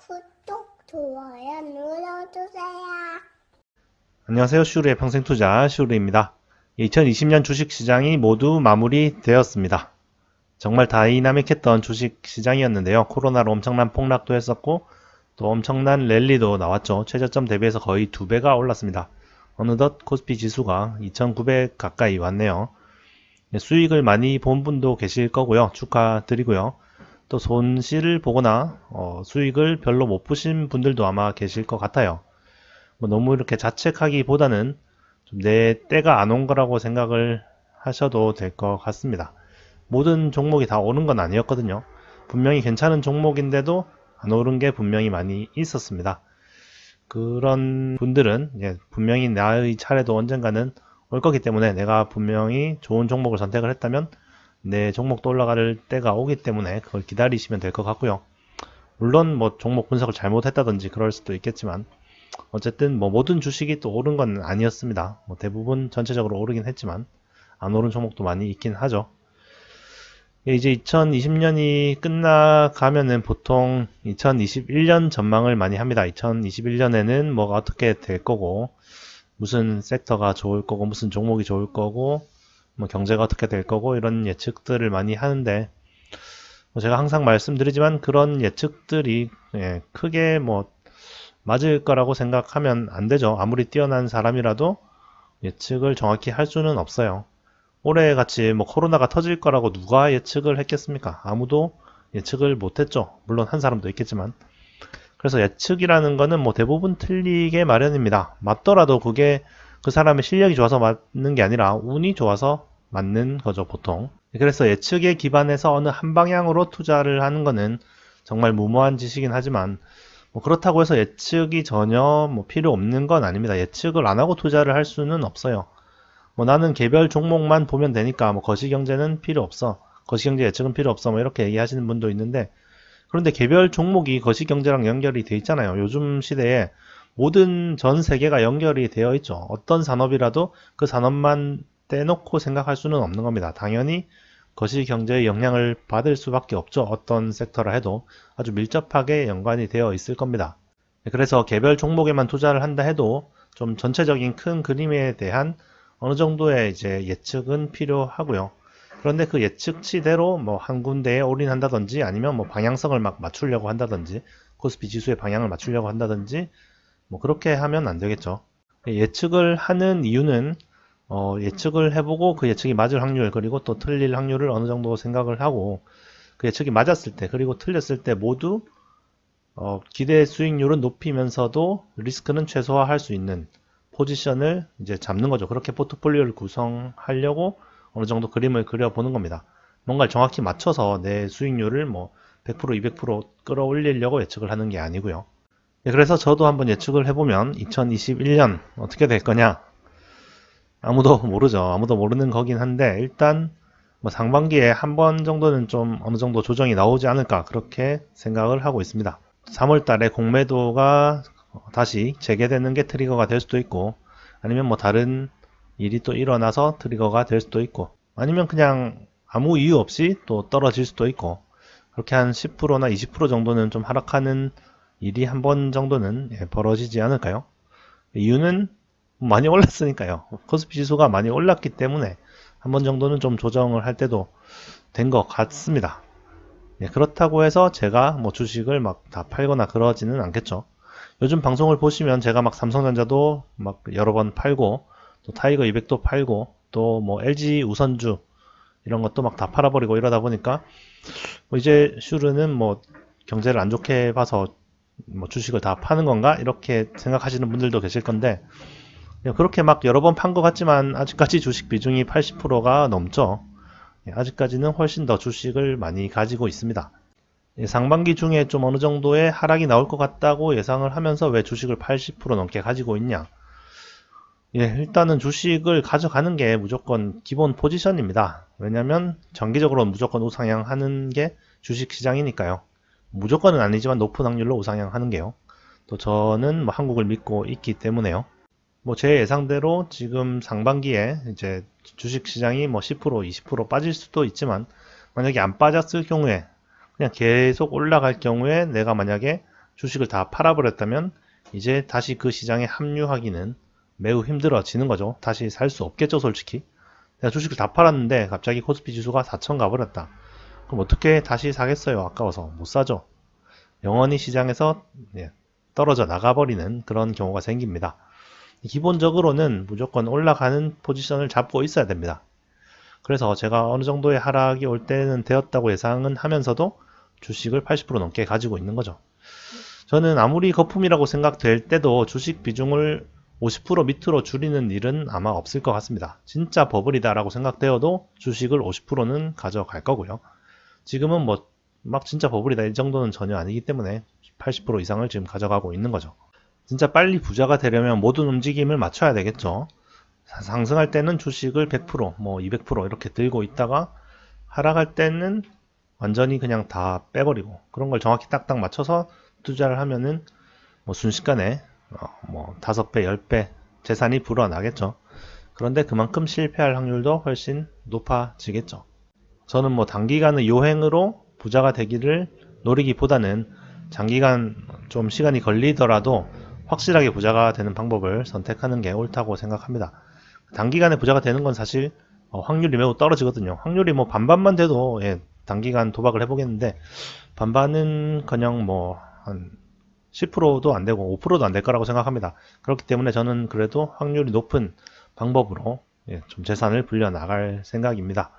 구독, 좋아요 눌러주세요. 안녕하세요. 슈르의 평생투자 슈르입니다. 2020년 주식시장이 모두 마무리되었습니다. 정말 다이나믹했던 주식시장이었는데요. 코로나로 엄청난 폭락도 했었고 또 엄청난 랠리도 나왔죠. 최저점 대비해서 거의 2배가 올랐습니다. 어느덧 코스피 지수가 2900 가까이 왔네요. 수익을 많이 본 분도 계실 거고요. 축하드리고요. 또 손실을 보거나 수익을 별로 못 보신 분들도 아마 계실 것 같아요. 너무 이렇게 자책하기보다는 좀 내 때가 안 온 거라고 생각을 하셔도 될 것 같습니다. 모든 종목이 다 오른 건 아니었거든요. 분명히 괜찮은 종목인데도 안 오른 게 분명히 많이 있었습니다. 그런 분들은 분명히 나의 차례도 언젠가는 올 거기 때문에 내가 분명히 좋은 종목을 선택을 했다면 내 종목도 올라갈 때가 오기 때문에 그걸 기다리시면 될 것 같고요. 물론 뭐 종목 분석을 잘못했다든지 그럴 수도 있겠지만 어쨌든 뭐 모든 주식이 또 오른 건 아니었습니다. 대부분 전체적으로 오르긴 했지만 안 오른 종목도 많이 있긴 하죠. 이제 2020년이 끝나가면은 보통 2021년 전망을 많이 합니다. 2021년에는 뭐가 어떻게 될 거고 무슨 섹터가 좋을 거고 무슨 종목이 좋을 거고 뭐 경제가 어떻게 될 거고 이런 예측들을 많이 하는데 제가 항상 말씀드리지만 그런 예측들이 크게 뭐 맞을 거라고 생각하면 안 되죠. 아무리 뛰어난 사람이라도 예측을 정확히 할 수는 없어요. 올해 같이 뭐 코로나가 터질 거라고 누가 예측을 했겠습니까? 아무도 예측을 못했죠. 물론 한 사람도 있겠지만. 그래서 예측이라는 거는 뭐 대부분 틀리게 마련입니다. 맞더라도 그게 그 사람의 실력이 좋아서 맞는 게 아니라 운이 좋아서 맞는 거죠, 보통. 그래서 예측에 기반해서 어느 한 방향으로 투자를 하는 거는 정말 무모한 짓이긴 하지만 뭐 그렇다고 해서 예측이 전혀 뭐 필요 없는 건 아닙니다. 예측을 안 하고 투자를 할 수는 없어요. 뭐 나는 개별 종목만 보면 되니까 뭐 거시경제는 필요 없어. 거시경제 예측은 필요 없어. 뭐 이렇게 얘기하시는 분도 있는데 그런데 개별 종목이 거시경제랑 연결이 돼 있잖아요. 요즘 시대에 모든 전 세계가 연결이 되어 있죠. 어떤 산업이라도 그 산업만 떼놓고 생각할 수는 없는 겁니다. 당연히 거시경제의 영향을 받을 수밖에 없죠. 어떤 섹터라 해도 아주 밀접하게 연관이 되어 있을 겁니다. 그래서 개별 종목에만 투자를 한다 해도 좀 전체적인 큰 그림에 대한 어느 정도의 이제 예측은 필요하고요. 그런데 그 예측치대로 뭐 한 군데에 올인한다든지 아니면 뭐 방향성을 막 맞추려고 한다든지 코스피 지수의 방향을 맞추려고 한다든지 뭐 그렇게 하면 안 되겠죠. 예측을 하는 이유는 예측을 해보고 그 예측이 맞을 확률 그리고 또 틀릴 확률을 어느 정도 생각을 하고 그 예측이 맞았을 때 그리고 틀렸을 때 모두 기대 수익률은 높이면서도 리스크는 최소화할 수 있는 포지션을 이제 잡는 거죠. 그렇게 포트폴리오를 구성하려고 어느 정도 그림을 그려보는 겁니다. 뭔가를 정확히 맞춰서 내 수익률을 뭐 100%, 200% 끌어올리려고 예측을 하는 게 아니고요. 그래서 저도 한번 예측을 해보면 2021년 어떻게 될 거냐 아무도 모르죠. 아무도 모르는 거긴 한데 일단 뭐 상반기에 한 번 정도는 좀 어느 정도 조정이 나오지 않을까 그렇게 생각을 하고 있습니다. 3월 달에 공매도가 다시 재개되는 게 트리거가 될 수도 있고 아니면 뭐 다른 일이 또 일어나서 트리거가 될 수도 있고 아니면 그냥 아무 이유 없이 또 떨어질 수도 있고 그렇게 한 10%나 20% 정도는 좀 하락하는 일이 한 번 정도는 벌어지지 않을까요? 이유는 많이 올랐으니까요. 코스피 지수가 많이 올랐기 때문에 한 번 정도는 좀 조정을 할 때도 된 것 같습니다. 그렇다고 해서 제가 뭐 주식을 막 다 팔거나 그러지는 않겠죠. 요즘 방송을 보시면 제가 막 삼성전자도 막 여러 번 팔고 또 타이거 200도 팔고 또 뭐 LG 우선주 이런 것도 막 다 팔아버리고 이러다 보니까 뭐 이제 슈르는 뭐 경제를 안 좋게 봐서 뭐 주식을 다 파는 건가 이렇게 생각하시는 분들도 계실 건데 그렇게 막 여러 번 판 것 같지만 아직까지 주식 비중이 80%가 넘죠. 아직까지는 훨씬 더 주식을 많이 가지고 있습니다. 상반기 중에 좀 어느 정도의 하락이 나올 것 같다고 예상을 하면서 왜 주식을 80% 넘게 가지고 있냐? 일단은 주식을 가져가는 게 무조건 기본 포지션입니다. 왜냐면 정기적으로 무조건 우상향 하는 게 주식 시장이니까요. 무조건은 아니지만 높은 확률로 우상향 하는 게요. 또 저는 뭐 한국을 믿고 있기 때문에요. 뭐 제 예상대로 지금 상반기에 이제 주식 시장이 뭐 10%, 20% 빠질 수도 있지만 만약에 안 빠졌을 경우에 그냥 계속 올라갈 경우에 내가 만약에 주식을 다 팔아버렸다면 이제 다시 그 시장에 합류하기는 매우 힘들어지는 거죠. 다시 살 수 없겠죠, 솔직히. 내가 주식을 다 팔았는데 갑자기 코스피 지수가 4천 가버렸다. 그럼 어떻게 다시 사겠어요? 아까워서 못 사죠. 영원히 시장에서 떨어져 나가버리는 그런 경우가 생깁니다. 기본적으로는 무조건 올라가는 포지션을 잡고 있어야 됩니다. 그래서 제가 어느 정도의 하락이 올 때는 되었다고 예상은 하면서도 주식을 80% 넘게 가지고 있는 거죠. 저는 아무리 거품이라고 생각될 때도 주식 비중을 50% 밑으로 줄이는 일은 아마 없을 것 같습니다. 진짜 버블이다 라고 생각되어도 주식을 50%는 가져갈 거고요. 지금은 뭐 막 진짜 버블이다 이 정도는 전혀 아니기 때문에 80% 이상을 지금 가져가고 있는 거죠. 진짜 빨리 부자가 되려면 모든 움직임을 맞춰야 되겠죠. 상승할 때는 주식을 100%, 뭐 200% 이렇게 들고 있다가 하락할 때는 완전히 그냥 다 빼버리고 그런 걸 정확히 딱딱 맞춰서 투자를 하면은 뭐 순식간에 뭐 5배, 10배 재산이 불어나겠죠. 그런데 그만큼 실패할 확률도 훨씬 높아지겠죠. 저는 뭐 단기간의 요행으로 부자가 되기를 노리기보다는 장기간 좀 시간이 걸리더라도 확실하게 부자가 되는 방법을 선택하는 게 옳다고 생각합니다. 단기간에 부자가 되는 건 사실 확률이 매우 떨어지거든요. 확률이 뭐 반반만 돼도 단기간 도박을 해보겠는데 반반은 그냥 뭐 한 10%도 안 되고 5%도 안 될 거라고 생각합니다. 그렇기 때문에 저는 그래도 확률이 높은 방법으로 좀 재산을 불려 나갈 생각입니다.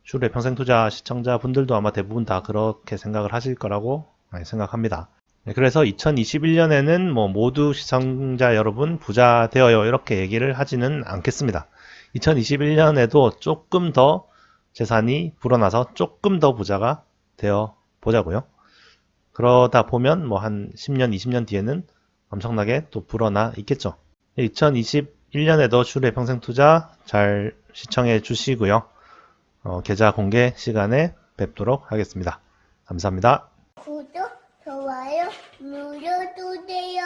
슈르의 평생투자 시청자분들도 아마 대부분 다 그렇게 생각을 하실 거라고 생각합니다. 그래서 2021년에는 뭐 모두 시청자 여러분 부자 되어요 이렇게 얘기를 하지는 않겠습니다. 2021년에도 조금 더 재산이 불어나서 조금 더 부자가 되어 보자고요. 그러다 보면 뭐 한 10년, 20년 뒤에는 엄청나게 또 불어나 있겠죠. 2021년에도 슈르의 평생투자 잘 시청해 주시고요. 계좌 공개 시간에 뵙도록 하겠습니다. 감사합니다. 구독, 좋아요 눌러주세요.